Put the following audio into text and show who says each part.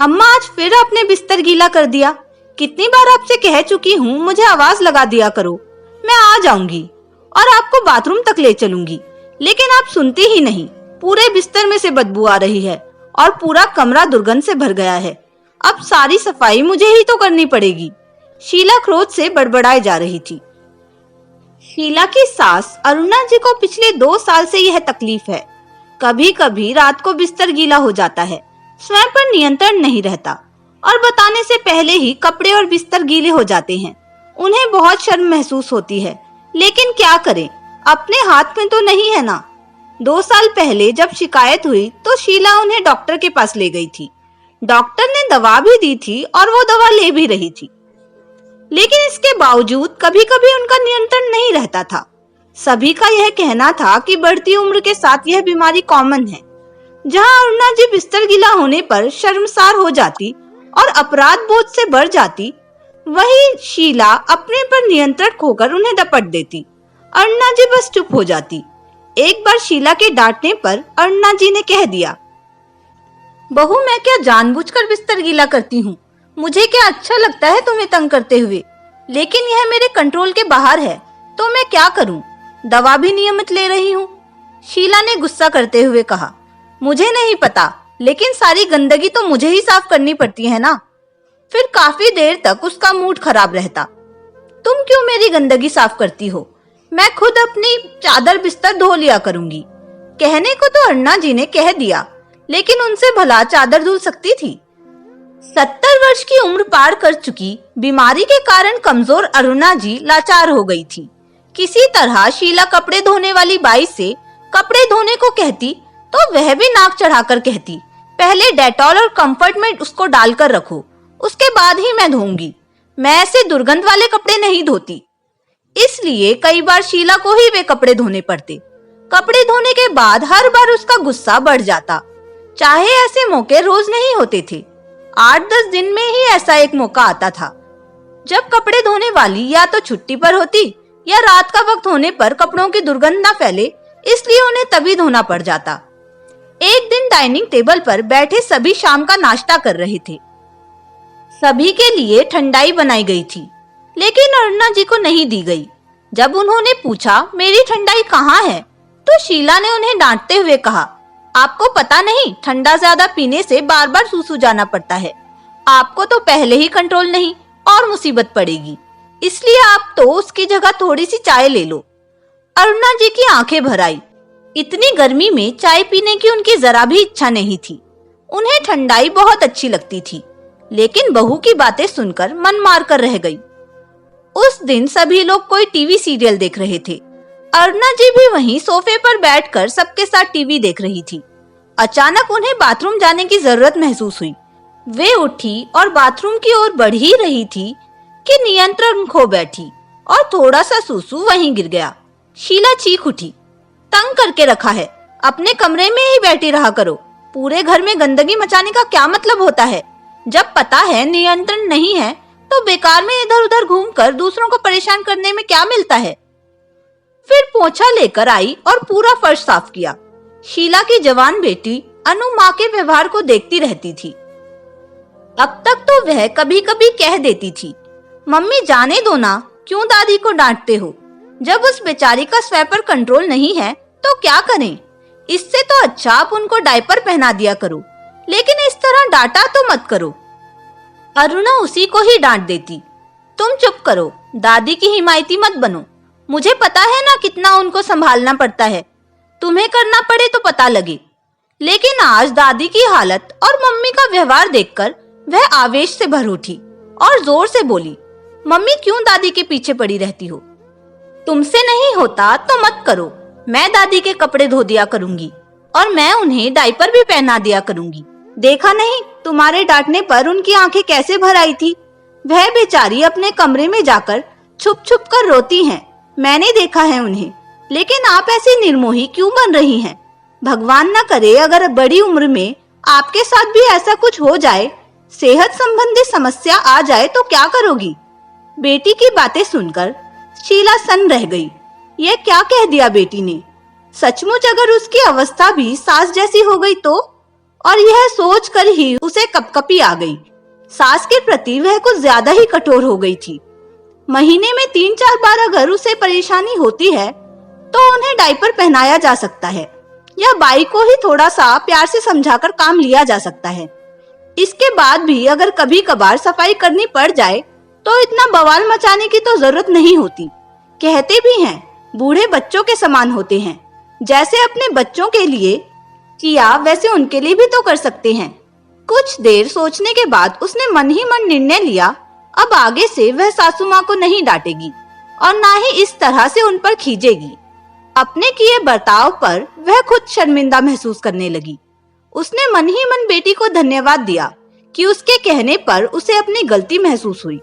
Speaker 1: अम्मा आज फिर आपने बिस्तर गीला कर दिया। कितनी बार आपसे कह चुकी हूँ मुझे आवाज लगा दिया करो, मैं आ जाऊंगी और आपको बाथरूम तक ले चलूंगी, लेकिन आप सुनती ही नहीं। पूरे बिस्तर में से बदबू आ रही है और पूरा कमरा दुर्गंध से भर गया है। अब सारी सफाई मुझे ही तो करनी पड़ेगी। शीला क्रोध से बड़बड़ाए जा रही थी। शीला की सास अरुणा जी को पिछले 2 साल से यह तकलीफ है। कभी कभी रात को बिस्तर गीला हो जाता है, स्वयं पर नियंत्रण नहीं रहता और बताने से पहले ही कपड़े और बिस्तर गीले हो जाते हैं। उन्हें बहुत शर्म महसूस होती है, लेकिन क्या करें, अपने हाथ में तो नहीं है ना। 2 साल पहले जब शिकायत हुई तो शीला उन्हें डॉक्टर के पास ले गई थी। डॉक्टर ने दवा भी दी थी और वो दवा ले भी रही थी, लेकिन इसके बावजूद कभी कभी उनका नियंत्रण नहीं रहता था। सभी का यह कहना था कि बढ़ती उम्र के साथ यह बीमारी कॉमन है। जहां अरुणा जी बिस्तर गीला होने पर शर्मसार हो जाती और अपराध बोध से भर जाती, वहीं शीला अपने पर नियंत्रण खोकर उन्हें दपट देती। अरुणा जी बस चुप हो जाती। एक बार शीला के डांटने पर अरुणा जी ने कह दिया, बहू मैं क्या जानबूझकर बिस्तर गीला करती हूँ? मुझे क्या अच्छा लगता है तुम्हें तंग करते हुए, लेकिन यह मेरे कंट्रोल के बाहर है तो मैं क्या करूं? दवा भी नियमित ले रही हूँ। शीला ने गुस्सा करते हुए कहा, मुझे नहीं पता, लेकिन सारी गंदगी तो मुझे ही साफ करनी पड़ती है ना। फिर काफी देर तक उसका मूड खराब रहता। तुम क्यों मेरी गंदगी साफ करती हो? मैं खुद अपनी चादर बिस्तर धो लिया करूंगी। कहने को तो अरुणा जी ने कह दिया, लेकिन उनसे भला चादर धुल सकती थी? 70 वर्ष की उम्र पार कर चुकी, बीमारी के कारण कमजोर अरुणा जी लाचार हो गई थी। किसी तरह शीला कपड़े धोने वाली बाई से कपड़े धोने को कहती तो वह भी नाक चढ़ाकर कहती, पहले डेटॉल और कंफर्ट में उसको डालकर रखो, उसके बाद ही मैं धोऊंगी। मैं ऐसे दुर्गंध वाले कपड़े नहीं धोती। इसलिए कई बार शीला को ही वे कपड़े धोने पड़ते। कपड़े धोने के बाद हर बार उसका गुस्सा बढ़ जाता। चाहे ऐसे मौके रोज नहीं होते थे, 8-10 दिन में ही ऐसा एक मौका आता था जब कपड़े धोने वाली या तो छुट्टी पर होती या रात का वक्त होने पर कपड़ों की दुर्गंध न फैले, इसलिए उन्हें तभी धोना पड़ जाता। एक दिन डाइनिंग टेबल पर बैठे सभी शाम का नाश्ता कर रहे थे। सभी के लिए ठंडाई बनाई गई थी, लेकिन अरुणा जी को नहीं दी गई। जब उन्होंने पूछा मेरी ठंडाई कहाँ है, तो शीला ने उन्हें डांटते हुए कहा, आपको पता नहीं ठंडा ज्यादा पीने से बार बार सूसू जाना पड़ता है। आपको तो पहले ही कंट्रोल नहीं और मुसीबत पड़ेगी, इसलिए आप तो उसकी जगह थोड़ी सी चाय ले लो। अरुणा जी की आंखें भर आई। इतनी गर्मी में चाय पीने की उनकी जरा भी इच्छा नहीं थी। उन्हें ठंडाई बहुत अच्छी लगती थी, लेकिन बहू की बातें सुनकर मन मार कर रह गई। उस दिन सभी लोग कोई टीवी सीरियल देख रहे थे। अरुणा जी भी वहीं सोफे पर बैठकर सबके साथ टीवी देख रही थी। अचानक उन्हें बाथरूम जाने की जरूरत महसूस हुई। वे उठी और बाथरूम की ओर बढ़ ही रही थी कि नियंत्रण खो बैठी और थोड़ा सा सूसू वहीं गिर गया। शीला चीख उठी, तंग करके रखा है, अपने कमरे में ही बैठी रहा करो। पूरे घर में गंदगी मचाने का क्या मतलब होता है? जब पता है नियंत्रण नहीं है तो बेकार में इधर उधर घूमकर दूसरों को परेशान करने में क्या मिलता है? फिर पोंछा लेकर आई और पूरा फर्श साफ किया। शीला की जवान बेटी अनु माँ के व्यवहार को देखती रहती थी। अब तक तो वह कभी कभी कह देती थी, मम्मी जाने दो ना, क्यों दादी को डांटते हो? जब उस बेचारी का स्वयं पर कंट्रोल नहीं है तो क्या करें? इससे तो अच्छा आप उनको डायपर पहना दिया करो, लेकिन इस तरह डांटा तो मत करो। अरुणा उसी को ही डांट देती, तुम चुप करो, दादी की हिमायती मत बनो। मुझे पता है ना कितना उनको संभालना पड़ता है, तुम्हें करना पड़े तो पता लगे। लेकिन आज दादी की हालत और मम्मी का व्यवहार देखकर वह आवेश से भर उठी और जोर से बोली, मम्मी क्यों दादी के पीछे पड़ी रहती हो? तुमसे नहीं होता तो मत करो, मैं दादी के कपड़े धो दिया करूंगी और मैं उन्हें डायपर भी पहना दिया करूंगी। देखा नहीं तुम्हारे डांटने पर उनकी आंखें कैसे भर आई थी? वह बेचारी अपने कमरे में जाकर छुप छुप कर रोती हैं। मैंने देखा है उन्हें। लेकिन आप ऐसी निर्मोही क्यों बन रही हैं? भगवान न करे अगर बड़ी उम्र में आपके साथ भी ऐसा कुछ हो जाए, सेहत संबंधी समस्या आ जाए तो क्या करोगी? बेटी की बातें सुनकर शीला सन्न रह गई। यह क्या कह दिया बेटी ने? सचमुच अगर उसकी अवस्था भी सास जैसी हो गई तो? और यह सोचकर ही उसे कपकपी आ गई। सास के प्रति वह कुछ ज्यादा ही कठोर हो गई थी। महीने में 3-4 बार अगर उसे परेशानी होती है तो उन्हें डायपर पहनाया जा सकता है या बाई को ही थोड़ा सा प्यार से समझाकर काम लिया जा सकता है। इसके बाद भी अगर कभी कभार सफाई करनी पड़ जाए तो इतना बवाल मचाने की तो जरूरत नहीं होती। कहते भी हैं बूढ़े बच्चों के समान होते हैं, जैसे अपने बच्चों के लिए किया वैसे उनके लिए भी तो कर सकते हैं। कुछ देर सोचने के बाद उसने मन ही मन निर्णय लिया, अब आगे से वह सासू माँ को नहीं डांटेगी और ना ही इस तरह से उन पर खींचेगी। अपने किए बर्ताव पर वह खुद शर्मिंदा महसूस करने लगी। उसने मन ही मन बेटी को धन्यवाद दिया कि उसके कहने पर उसे अपनी गलती महसूस हुई।